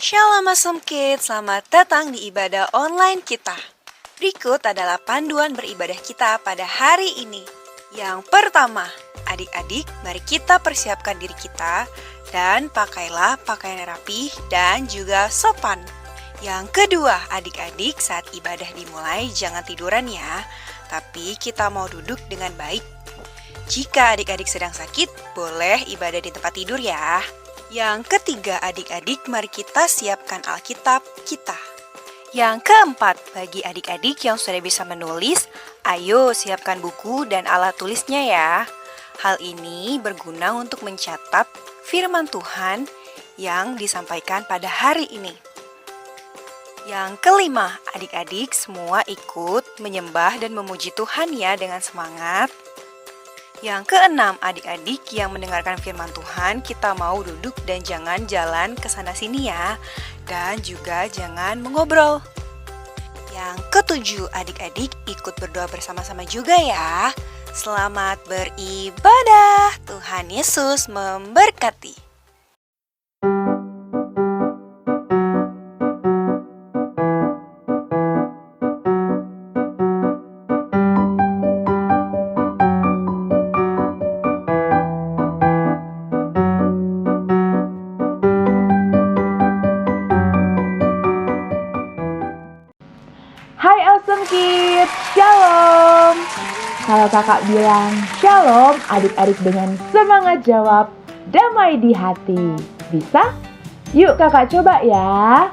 Shalom Awesome Kids, selamat datang di ibadah online kita. Berikut adalah panduan beribadah kita pada hari ini. Yang pertama, adik-adik, mari kita persiapkan diri kita dan pakailah pakaian rapi dan juga sopan. Yang kedua, adik-adik, saat ibadah dimulai jangan tiduran ya, tapi kita mau duduk dengan baik. Jika adik-adik sedang sakit, boleh ibadah di tempat tidur ya. Yang ketiga, adik-adik, mari kita siapkan Alkitab kita. Yang keempat, bagi adik-adik yang sudah bisa menulis, ayo siapkan buku dan alat tulisnya ya. Hal ini berguna untuk mencatat firman Tuhan yang disampaikan pada hari ini. Yang kelima, adik-adik semua ikut menyembah dan memuji Tuhan ya dengan semangat. Yang keenam, adik-adik yang mendengarkan firman Tuhan, kita mau duduk dan jangan jalan ke sana sini ya. Dan juga jangan mengobrol. Yang ketujuh, adik-adik ikut berdoa bersama-sama juga ya. Selamat beribadah. Tuhan Yesus memberkati. Hai Awesome Kids, Shalom. Kalau kakak bilang Shalom, adik-adik dengan semangat jawab damai di hati. Bisa? Yuk kakak coba ya.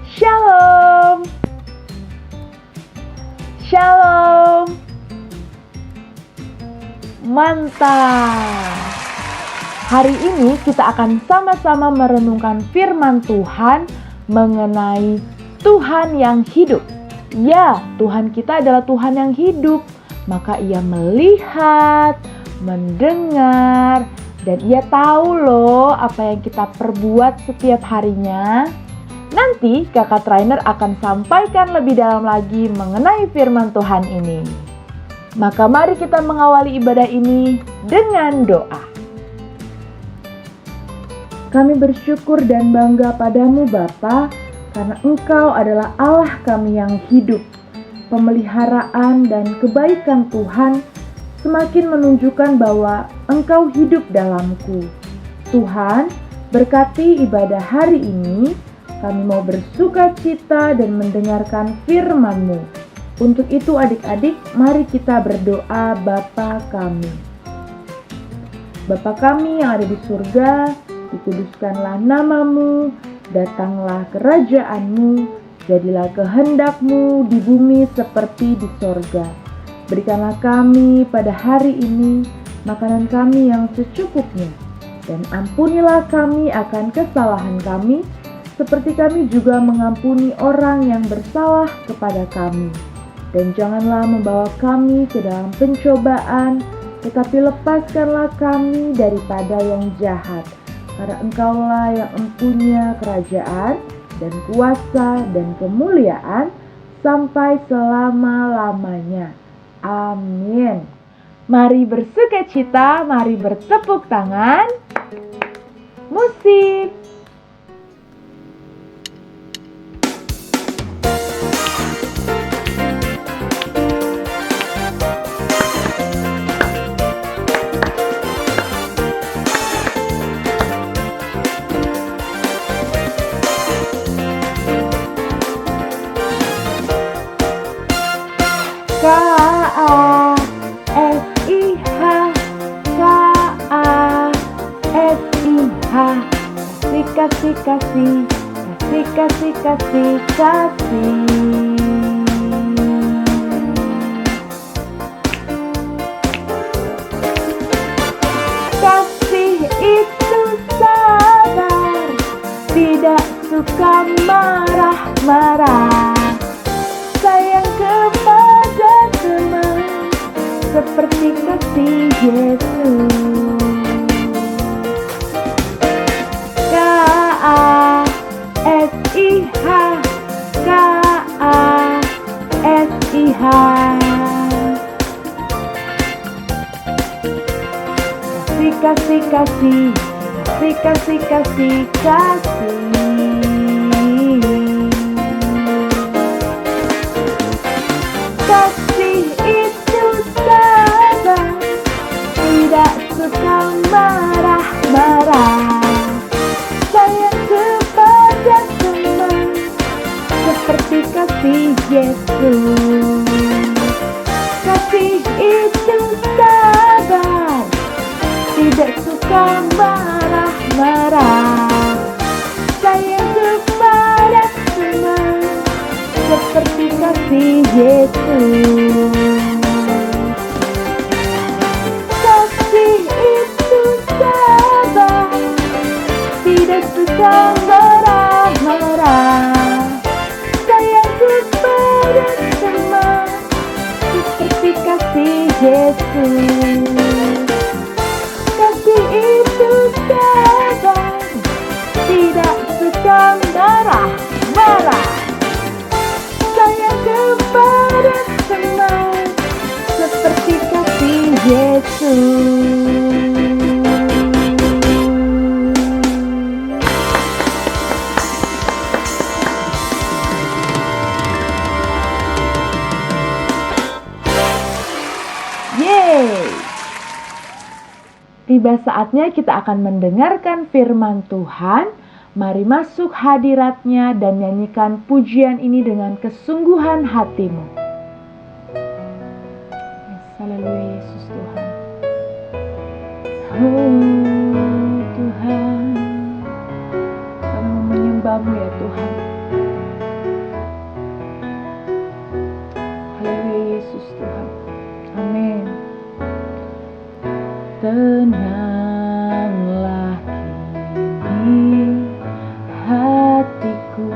Shalom. Shalom. Mantap. Hari ini kita akan sama-sama merenungkan firman Tuhan mengenai Tuhan yang hidup. Ya, Tuhan kita adalah Tuhan yang hidup, maka Ia melihat, mendengar, dan Ia tahu loh apa yang kita perbuat setiap harinya. Nanti kakak trainer akan sampaikan lebih dalam lagi mengenai firman Tuhan ini. Maka mari kita mengawali ibadah ini dengan doa. Kami bersyukur dan bangga padamu Bapa, karena Engkau adalah Allah kami yang hidup. Pemeliharaan dan kebaikan Tuhan semakin menunjukkan bahwa Engkau hidup dalamku. Tuhan, berkati ibadah hari ini, kami mau bersuka cita dan mendengarkan firman-Mu. Untuk itu adik-adik, mari kita berdoa Bapa kami. Bapa kami yang ada di surga, dikuduskanlah nama-Mu, datanglah kerajaan-Mu, jadilah kehendak-Mu di bumi seperti di sorga. Berikanlah kami pada hari ini makanan kami yang secukupnya, dan ampunilah kami akan kesalahan kami, seperti kami juga mengampuni orang yang bersalah kepada kami. Dan janganlah membawa kami ke dalam pencobaan, tetapi lepaskanlah kami daripada yang jahat. Karena Engkaulah yang mempunyai kerajaan dan kuasa dan kemuliaan sampai selama-lamanya. Amin. Mari bersukacita, mari bertepuk tangan. Musik. K-A-S-I-H, K-A-S-I-H, kasih, kasih, kasih, kasih, kasih, kasih. Kasih itu sabar, tidak suka marah-marah. Sayang kepada teman, seperti kasih Yesus. K-A-S-I-H, K-A-S-I-H. Kasih, kasih, kasih, kasih, kasih, kasih. Kasih itu sabar, tidak suka marah-marah. Sayangku pada semua seperti kasih Yesus. Kasih itu sabar, tidak suka marah-marah. Sayang kepada semua seperti kasih Yesus. Yeay! Tiba saatnya kita akan mendengarkan firman Tuhan. Mari masuk hadirat-Nya dan nyanyikan pujian ini dengan kesungguhan hatimu. Yes, haleluya Yesus Tuhan. Oh Tuhan, kami mau menyembah-Mu ya Tuhan. Haleluya Yesus Tuhan. Amin. Tenanglah kini hatiku,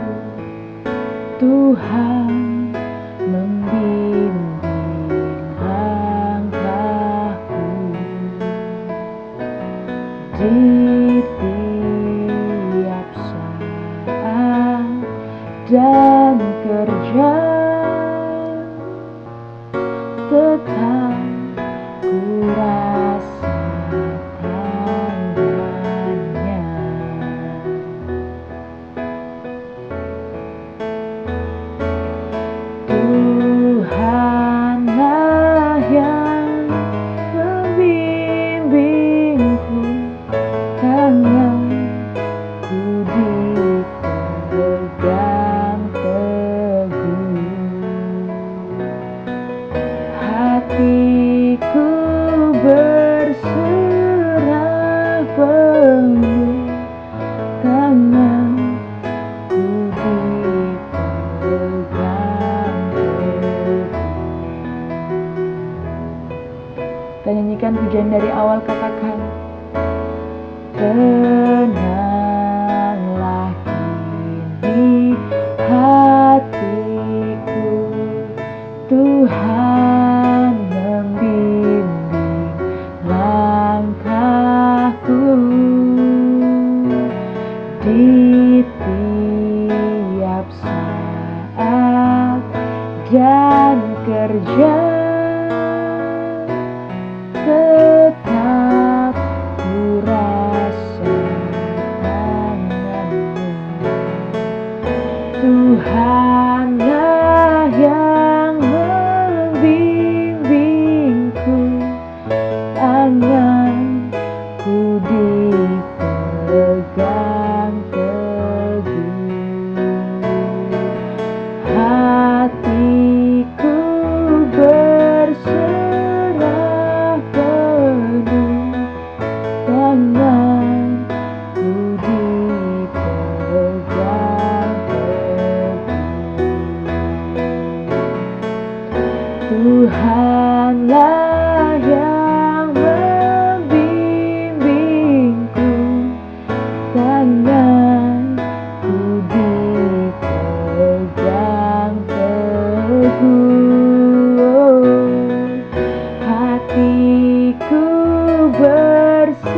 Tuhan membimbing langkahku di tiap saat dan kerja. Tetap ku rasa tangannya. Tuhanlah yang membimbingku, tanganku dipegang teguh. Hatiku berserah penuh, tanganku dipegang teguh. Kita nyanyikan pujian dari awal, katakan, tenanglah kini hatiku, Tuhan membimbing langkahku di tiap saat dan kerja. Tetap ku rasakan tanganmu. Tuhanlah yang membimbingku, tanganku dipegang teguh. Hatiku berserah penuh, tanganku dipegang teguh. Tuhanlah yang membimbingku, tanganku dipegang teguh. Hatiku berserah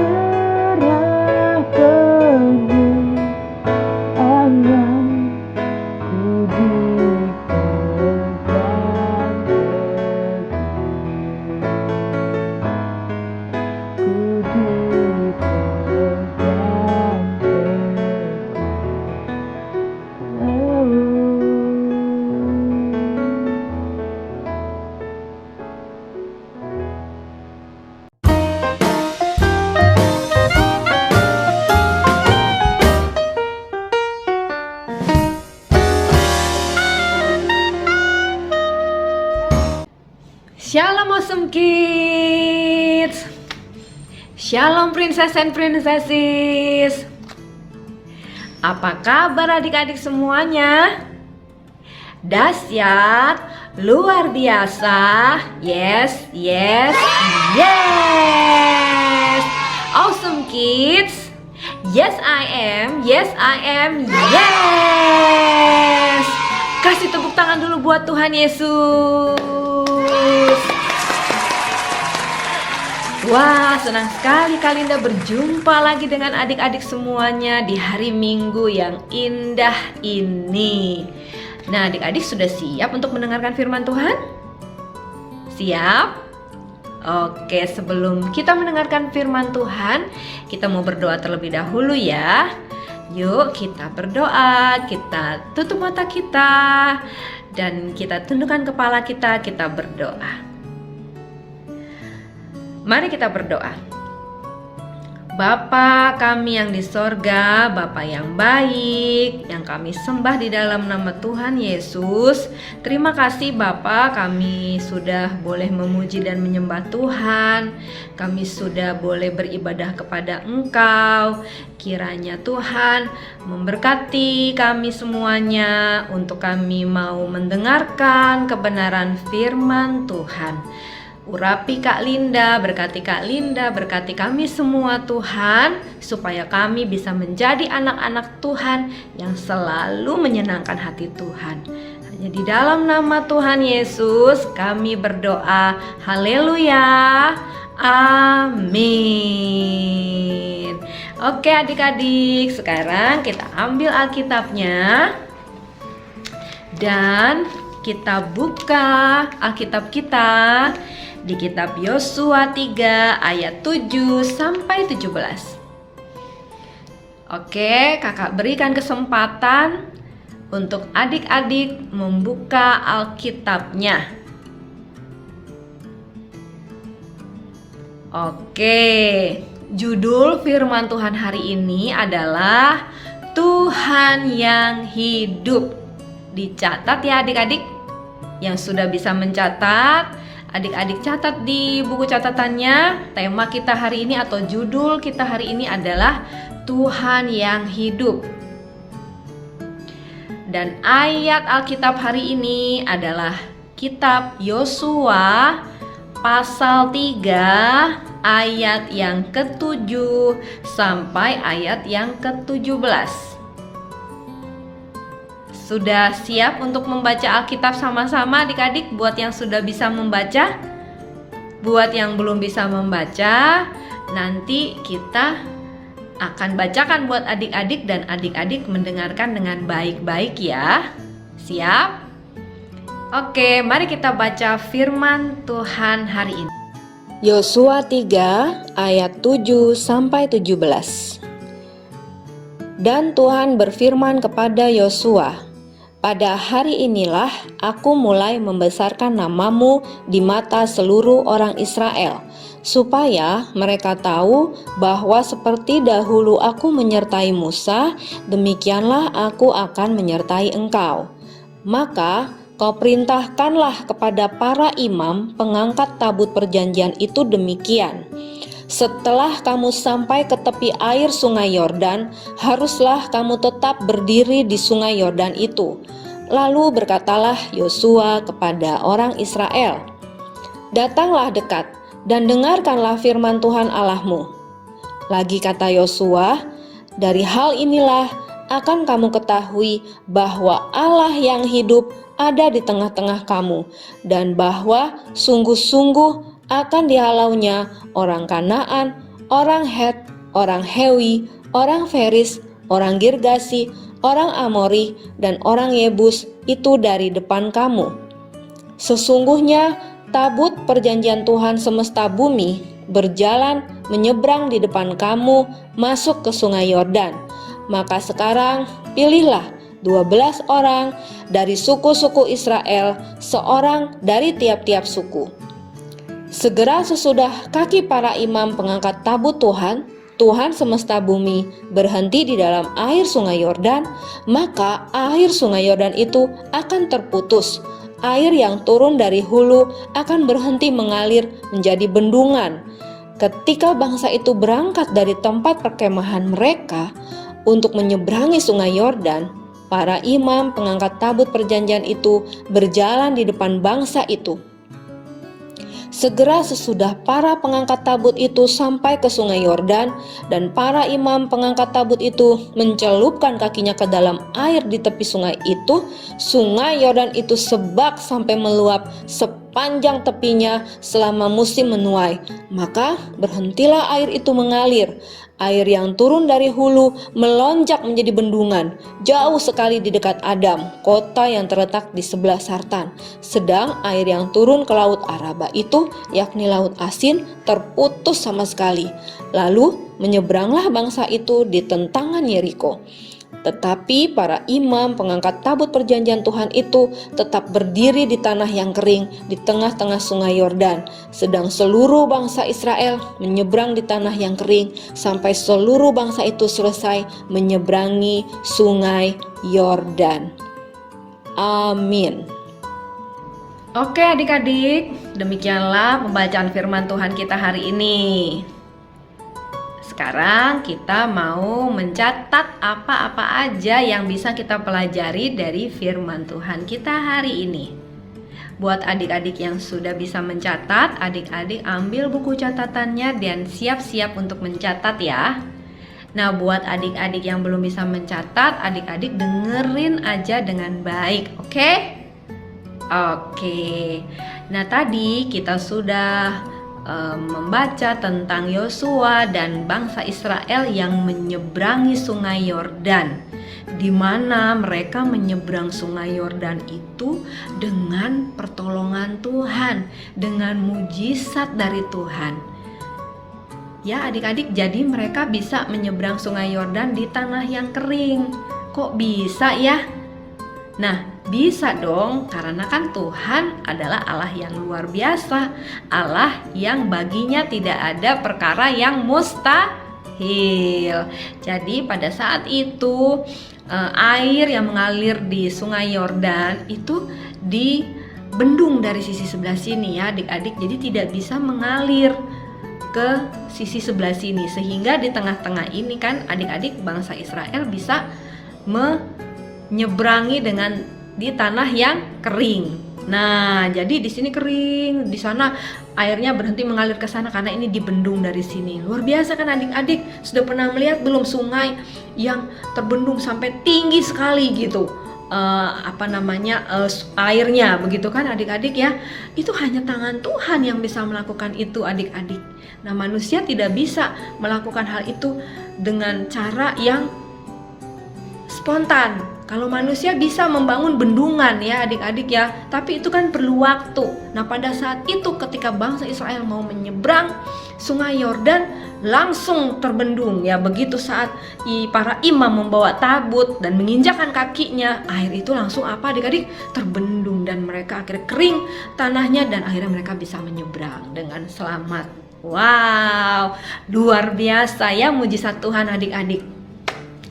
penuh, tanganku dipegang teguh. Ku dipegang teguh. Shalom Awesome Kids. Shalom Princess and Princesses. Apa kabar adik-adik semuanya? Dahsyat, Luar biasa. Yes, yes, yes. Awesome kids. Yes I am. Yes I am. Yes. Kasih tepuk tangan dulu buat Tuhan Yesus. Wah, senang sekali Kak Linda berjumpa lagi dengan adik-adik semuanya di hari Minggu yang indah ini. Nah, adik-adik sudah siap untuk mendengarkan firman Tuhan? Siap? Oke, sebelum kita mendengarkan firman Tuhan, kita mau berdoa terlebih dahulu ya. Yuk kita berdoa, kita tutup mata kita, dan kita tundukkan kepala kita berdoa. Mari kita berdoa. Bapa kami yang di sorga, Bapa yang baik, yang kami sembah di dalam nama Tuhan Yesus. Terima kasih Bapa, kami sudah boleh memuji dan menyembah Tuhan. Kami sudah boleh beribadah kepada Engkau. Kiranya Tuhan memberkati kami semuanya untuk kami mau mendengarkan kebenaran firman Tuhan. Urapi Kak Linda, berkati Kak Linda, berkati kami semua Tuhan, supaya kami bisa menjadi anak-anak Tuhan yang selalu menyenangkan hati Tuhan. Hanya di dalam nama Tuhan Yesus kami berdoa. Haleluya. Amin. Oke adik-adik, sekarang kita ambil Alkitabnya dan kita buka Alkitab kita di kitab Yosua 3 ayat 7 sampai 17. Oke, kakak berikan kesempatan untuk adik-adik membuka Alkitabnya. Oke, judul firman Tuhan hari ini adalah Tuhan yang hidup. Dicatat ya adik-adik. Yang sudah bisa mencatat, adik-adik catat di buku catatannya. Tema kita hari ini atau judul kita hari ini adalah Tuhan yang hidup. Dan ayat Alkitab hari ini adalah kitab Yosua pasal 3 ayat yang ke-7 sampai ayat yang ke-17. Sudah siap untuk membaca Alkitab sama-sama adik-adik? Buat yang sudah bisa membaca, buat yang belum bisa membaca, nanti kita akan bacakan buat adik-adik dan adik-adik mendengarkan dengan baik-baik ya. Siap? Oke, mari kita baca firman Tuhan hari ini. Yosua 3 ayat 7 sampai 17. Dan Tuhan berfirman kepada Yosua, pada hari inilah aku mulai membesarkan namamu di mata seluruh orang Israel, supaya mereka tahu bahwa seperti dahulu aku menyertai Musa, demikianlah aku akan menyertai engkau. Maka kau perintahkanlah kepada para imam pengangkat tabut perjanjian itu demikian. Setelah kamu sampai ke tepi air sungai Yordan, haruslah kamu tetap berdiri di sungai Yordan itu. Lalu berkatalah Yosua kepada orang Israel, datanglah dekat dan dengarkanlah firman Tuhan Allahmu. Lagi kata Yosua, dari hal inilah akan kamu ketahui bahwa Allah yang hidup ada di tengah-tengah kamu, dan bahwa sungguh-sungguh akan dihalaunya orang Kanaan, orang Het, orang Hewi, orang Feris, orang Girgasi, orang Amori, dan orang Yebus itu dari depan kamu. Sesungguhnya tabut perjanjian Tuhan semesta bumi berjalan menyeberang di depan kamu masuk ke sungai Yordan. Maka sekarang pilihlah 12 orang dari suku-suku Israel, seorang dari tiap-tiap suku. Segera sesudah kaki para imam pengangkat tabut Tuhan semesta bumi berhenti di dalam air sungai Yordan, maka air sungai Yordan itu akan terputus. Air yang turun dari hulu akan berhenti mengalir menjadi bendungan. Ketika bangsa itu berangkat dari tempat perkemahan mereka untuk menyeberangi sungai Yordan, para imam pengangkat tabut perjanjian itu berjalan di depan bangsa itu. Segera sesudah para pengangkat tabut itu sampai ke sungai Yordan, dan para imam pengangkat tabut itu mencelupkan kakinya ke dalam air di tepi sungai itu, sungai Yordan itu sebak sampai meluap sepanjang tepinya selama musim menuai. Maka berhentilah air itu mengalir. Air yang turun dari hulu melonjak menjadi bendungan, jauh sekali di dekat Adam, kota yang terletak di sebelah Sartan. Sedang air yang turun ke laut Araba itu, yakni laut asin, terputus sama sekali. Lalu menyeberanglah bangsa itu di tentangan Yeriko. Tetapi para imam pengangkat tabut perjanjian Tuhan itu tetap berdiri di tanah yang kering di tengah-tengah sungai Yordan, sedang seluruh bangsa Israel menyeberang di tanah yang kering sampai seluruh bangsa itu selesai menyeberangi sungai Yordan. Amin. Oke adik-adik, demikianlah pembacaan firman Tuhan kita hari ini. Sekarang kita mau mencatat apa-apa aja yang bisa kita pelajari dari firman Tuhan kita hari ini. Buat adik-adik yang sudah bisa mencatat, adik-adik ambil buku catatannya dan siap-siap untuk mencatat ya. Nah, buat adik-adik yang belum bisa mencatat, adik-adik dengerin aja dengan baik, oke? Oke. Nah, tadi kita sudah membaca tentang Yosua dan bangsa Israel yang menyeberangi sungai Yordan, di mana mereka menyeberang sungai Yordan itu dengan pertolongan Tuhan, dengan mujizat dari Tuhan. Ya adik-adik, jadi mereka bisa menyeberang sungai Yordan di tanah yang kering. Kok bisa ya? Nah, bisa dong, karena kan Tuhan adalah Allah yang luar biasa, Allah yang baginya tidak ada perkara yang mustahil. Jadi pada saat itu air yang mengalir di sungai Yordan itu dibendung dari sisi sebelah sini ya adik-adik, jadi tidak bisa mengalir ke sisi sebelah sini, sehingga di tengah-tengah ini kan adik-adik bangsa Israel bisa menyeberangi dengan di tanah yang kering. Nah, jadi di sini kering, di sana airnya berhenti mengalir ke sana karena ini dibendung dari sini. Luar biasa kan adik-adik? Sudah pernah melihat belum sungai yang terbendung sampai tinggi sekali gitu? Airnya begitu kan adik-adik ya? Itu hanya tangan Tuhan yang bisa melakukan itu adik-adik. Nah, manusia tidak bisa melakukan hal itu dengan cara yang spontan. Kalau manusia bisa membangun bendungan ya adik-adik ya, tapi itu kan perlu waktu. Nah, pada saat itu ketika bangsa Israel mau menyeberang sungai Yordan, langsung terbendung ya. Begitu saat para imam membawa tabut dan menginjakkan kakinya, air itu langsung apa adik-adik? Terbendung, dan mereka akhirnya kering tanahnya dan akhirnya mereka bisa menyeberang dengan selamat. Wow, luar biasa ya mujizat Tuhan adik-adik.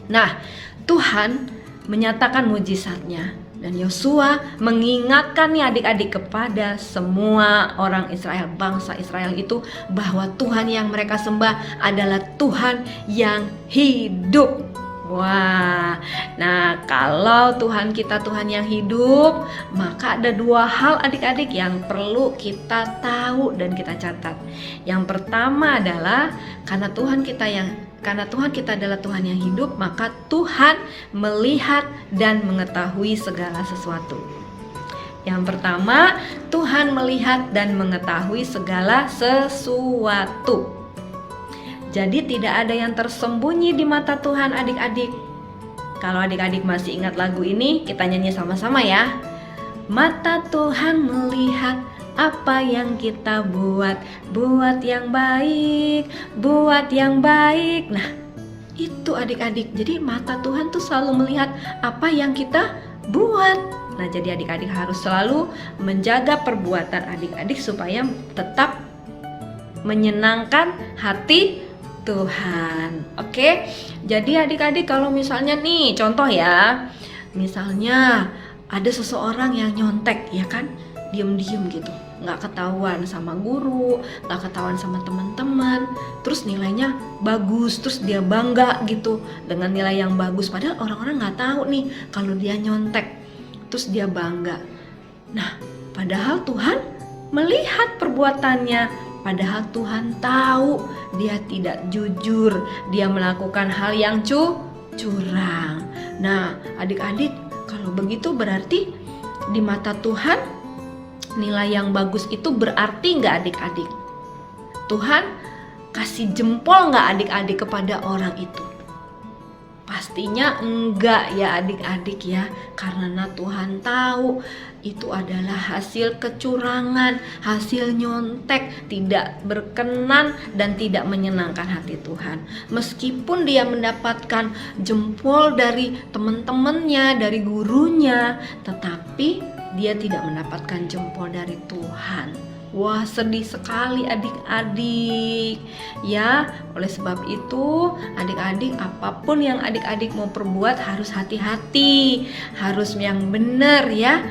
Nah, Tuhan menyatakan mujizatnya, dan Yosua mengingatkan nih adik-adik kepada semua orang Israel, bangsa Israel itu, bahwa Tuhan yang mereka sembah adalah Tuhan yang hidup. Wah, nah kalau Tuhan kita Tuhan yang hidup, maka ada dua hal adik-adik yang perlu kita tahu dan kita catat. Yang pertama adalah karena Tuhan kita adalah Tuhan yang hidup, maka Tuhan melihat dan mengetahui segala sesuatu. Yang pertama, Tuhan melihat dan mengetahui segala sesuatu. Jadi tidak ada yang tersembunyi di mata Tuhan adik-adik. Kalau adik-adik masih ingat lagu ini, kita nyanyi sama-sama ya. Mata Tuhan melihat apa yang kita buat, buat yang baik, buat yang baik. Nah, itu adik-adik. Jadi mata Tuhan tuh selalu melihat apa yang kita buat. Nah, jadi adik-adik harus selalu menjaga perbuatan adik-adik supaya tetap menyenangkan hati Tuhan. Oke? Jadi adik-adik kalau misalnya nih, contoh ya. Misalnya ada seseorang yang nyontek, ya kan? diem-diem gitu, nggak ketahuan sama guru, nggak ketahuan sama teman-teman, terus nilainya bagus, terus dia bangga gitu dengan nilai yang bagus, padahal orang-orang nggak tahu nih kalau dia nyontek, terus dia bangga. Nah, padahal Tuhan melihat perbuatannya, padahal Tuhan tahu dia tidak jujur, dia melakukan hal yang curang. Nah, adik-adik, kalau begitu berarti di mata Tuhan nilai yang bagus itu berarti nggak adik-adik? Tuhan kasih jempol nggak adik-adik kepada orang itu? Pastinya enggak ya adik-adik ya, karena Tuhan tahu itu adalah hasil kecurangan, hasil nyontek, tidak berkenan dan tidak menyenangkan hati Tuhan. Meskipun dia mendapatkan jempol dari teman-temannya, dari gurunya, tetapi dia tidak mendapatkan jempol dari Tuhan. Wah, sedih sekali adik-adik ya. Oleh sebab itu adik-adik, apapun yang adik-adik mau perbuat harus hati-hati, harus yang benar ya.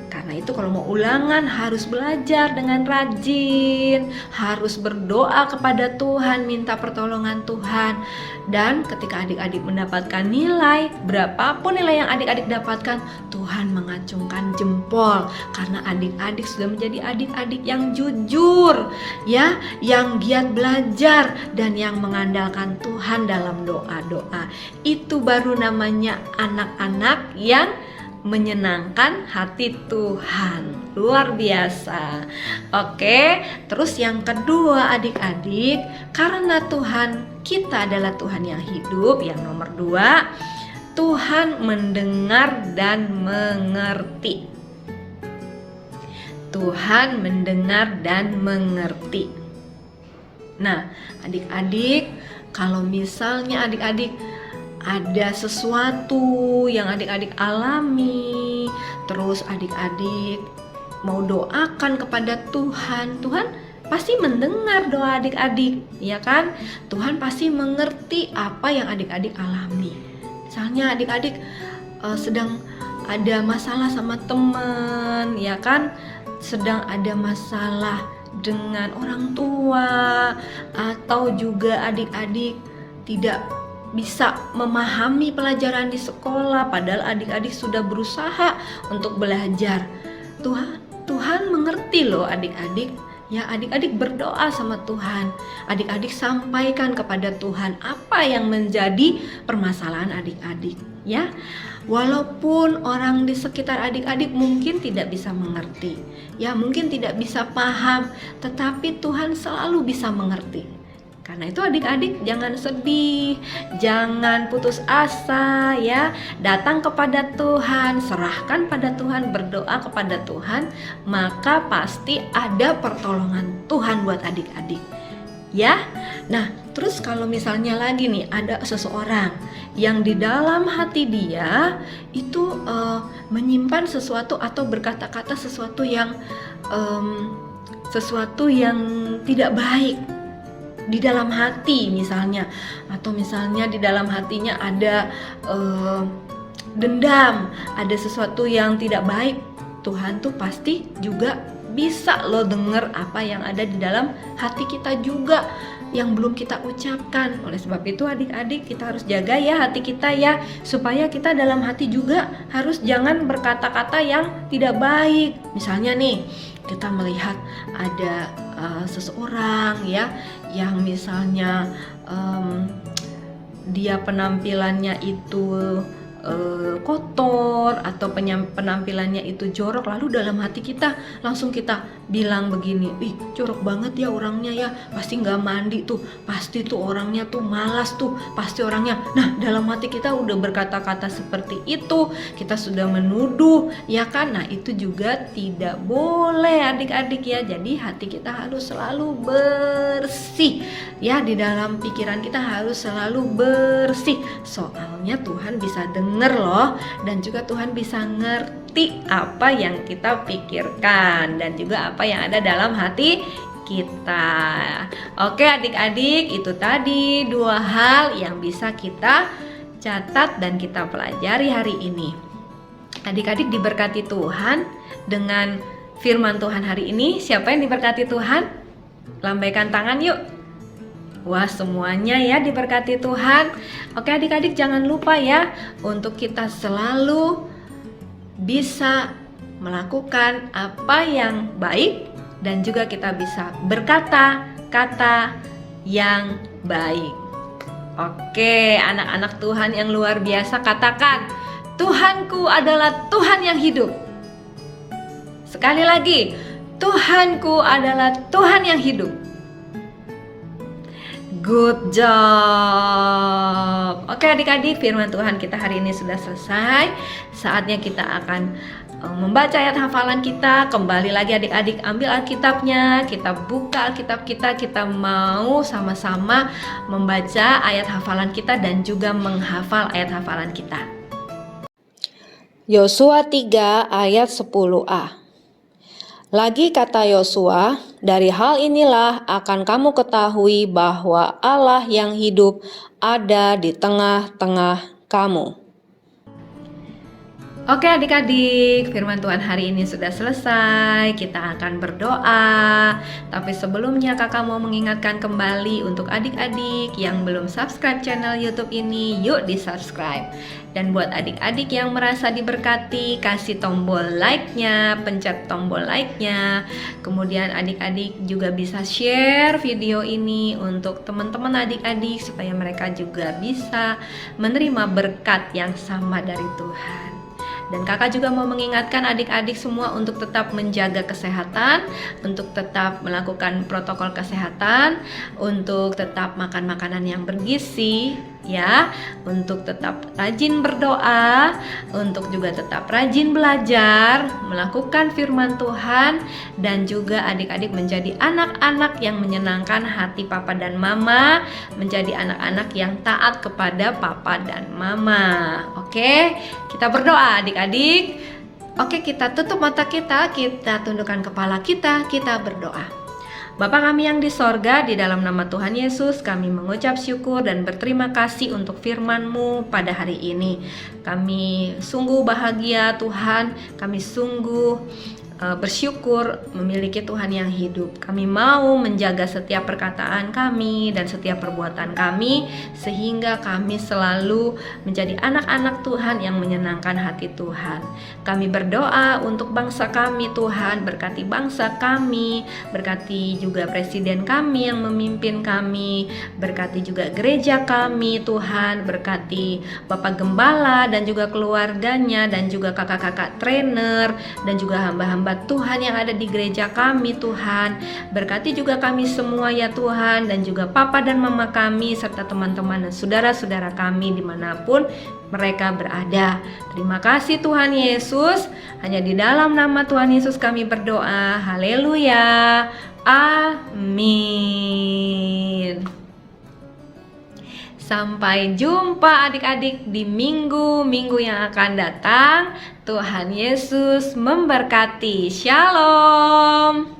Karena itu kalau mau ulangan harus belajar dengan rajin, harus berdoa kepada Tuhan, minta pertolongan Tuhan. Dan ketika adik-adik mendapatkan nilai, berapapun nilai yang adik-adik dapatkan, Tuhan mengacungkan jempol. Karena adik-adik sudah menjadi adik-adik yang jujur, ya, yang giat belajar dan yang mengandalkan Tuhan dalam doa-doa. Itu baru namanya anak-anak yang menyenangkan hati Tuhan. Luar biasa. Oke, terus yang kedua adik-adik, karena Tuhan kita adalah Tuhan yang hidup. Yang nomor 2, Tuhan mendengar dan mengerti. Tuhan mendengar dan mengerti. Nah, adik-adik, kalau misalnya adik-adik ada sesuatu yang adik-adik alami, terus adik-adik mau doakan kepada Tuhan, Tuhan pasti mendengar doa adik-adik, ya kan? Tuhan pasti mengerti apa yang adik-adik alami. Misalnya adik-adik sedang ada masalah sama teman, ya kan? Sedang ada masalah dengan orang tua, atau juga adik-adik tidak bisa memahami pelajaran di sekolah, padahal adik-adik sudah berusaha untuk belajar. Tuhan mengerti loh adik-adik. Ya, adik-adik berdoa sama Tuhan. Adik-adik sampaikan kepada Tuhan apa yang menjadi permasalahan adik-adik, ya. Walaupun orang di sekitar adik-adik mungkin tidak bisa mengerti, ya, mungkin tidak bisa paham, tetapi Tuhan selalu bisa mengerti. Karena itu adik-adik jangan sedih, jangan putus asa ya. Datang kepada Tuhan, serahkan pada Tuhan, berdoa kepada Tuhan, maka pasti ada pertolongan Tuhan buat adik-adik. Ya. Nah, terus kalau misalnya lagi nih ada seseorang yang di dalam hati dia itu menyimpan sesuatu atau berkata-kata sesuatu yang tidak baik di dalam hati misalnya, atau misalnya di dalam hatinya ada dendam, ada sesuatu yang tidak baik, Tuhan tuh pasti juga bisa loh dengar apa yang ada di dalam hati kita juga yang belum kita ucapkan. Oleh sebab itu adik-adik, kita harus jaga ya hati kita ya, supaya kita dalam hati juga harus jangan berkata-kata yang tidak baik. Misalnya nih, kita melihat ada seseorang ya yang misalnya dia penampilannya itu kotor atau penampilannya itu jorok, lalu dalam hati kita langsung kita bilang begini, ih jorok banget ya orangnya ya, pasti nggak mandi tuh, pasti tuh orangnya tuh malas tuh, pasti orangnya. Nah, dalam hati kita udah berkata-kata seperti itu, kita sudah menuduh, ya kan? Nah, itu juga tidak boleh adik-adik ya. Jadi hati kita harus selalu bersih ya, di dalam pikiran kita harus selalu bersih, soalnya Tuhan bisa dengar loh, dan juga Tuhan bisa ngerti apa yang kita pikirkan dan juga apa yang ada dalam hati kita. Oke adik-adik, itu tadi 2 hal yang bisa kita catat dan kita pelajari hari ini. Adik-adik diberkati Tuhan dengan firman Tuhan hari ini? Siapa yang diberkati Tuhan? Lambaikan tangan yuk. Wah, semuanya ya diberkati Tuhan. Oke adik-adik, jangan lupa ya untuk kita selalu bisa melakukan apa yang baik dan juga kita bisa berkata-kata yang baik. Oke, anak-anak Tuhan yang luar biasa, katakan, Tuhanku adalah Tuhan yang hidup. Sekali lagi, Tuhanku adalah Tuhan yang hidup. Good job. Oke adik-adik, firman Tuhan kita hari ini sudah selesai. Saatnya kita akan membaca ayat hafalan kita. Kembali lagi adik-adik, ambil Alkitabnya, kita buka Alkitab kita mau sama-sama membaca ayat hafalan kita dan juga menghafal ayat hafalan kita. Yosua 3 ayat 10a. Lagi kata Yosua, dari hal inilah akan kamu ketahui bahwa Allah yang hidup ada di tengah-tengah kamu. Oke adik-adik, firman Tuhan hari ini sudah selesai. Kita akan berdoa. Tapi sebelumnya kakak mau mengingatkan kembali untuk adik-adik yang belum subscribe channel YouTube ini, yuk di subscribe. Dan buat adik-adik yang merasa diberkati, kasih tombol like-nya, pencet tombol like-nya. Kemudian adik-adik juga bisa share video ini untuk teman-teman adik-adik supaya mereka juga bisa menerima berkat yang sama dari Tuhan. Dan kakak juga mau mengingatkan adik-adik semua untuk tetap menjaga kesehatan, untuk tetap melakukan protokol kesehatan, untuk tetap makan makanan yang bergizi, ya, untuk tetap rajin berdoa, untuk juga tetap rajin belajar, melakukan firman Tuhan, dan juga adik-adik menjadi anak-anak yang menyenangkan hati papa dan mama, menjadi anak-anak yang taat kepada papa dan mama. Oke, kita berdoa adik-adik. Oke, kita tutup mata kita tundukkan kepala kita berdoa. Bapa kami yang di sorga, di dalam nama Tuhan Yesus, kami mengucap syukur dan berterima kasih untuk firman-Mu pada hari ini. Kami sungguh bahagia Tuhan, kami sungguh bersyukur memiliki Tuhan yang hidup. Kami mau menjaga setiap perkataan kami dan setiap perbuatan kami, sehingga kami selalu menjadi anak-anak Tuhan yang menyenangkan hati Tuhan. Kami berdoa untuk bangsa kami Tuhan, berkati bangsa kami, berkati juga presiden kami yang memimpin kami, berkati juga gereja kami Tuhan, berkati Bapak Gembala dan juga keluarganya, dan juga kakak-kakak trainer, dan juga hamba-hamba Tuhan yang ada di gereja kami Tuhan. Berkati juga kami semua ya Tuhan, dan juga papa dan mama kami serta teman-teman dan saudara-saudara kami dimanapun mereka berada. Terima kasih Tuhan Yesus. Hanya di dalam nama Tuhan Yesus kami berdoa. Haleluya. Amin. Sampai jumpa adik-adik di minggu-minggu yang akan datang. Tuhan Yesus memberkati. Shalom.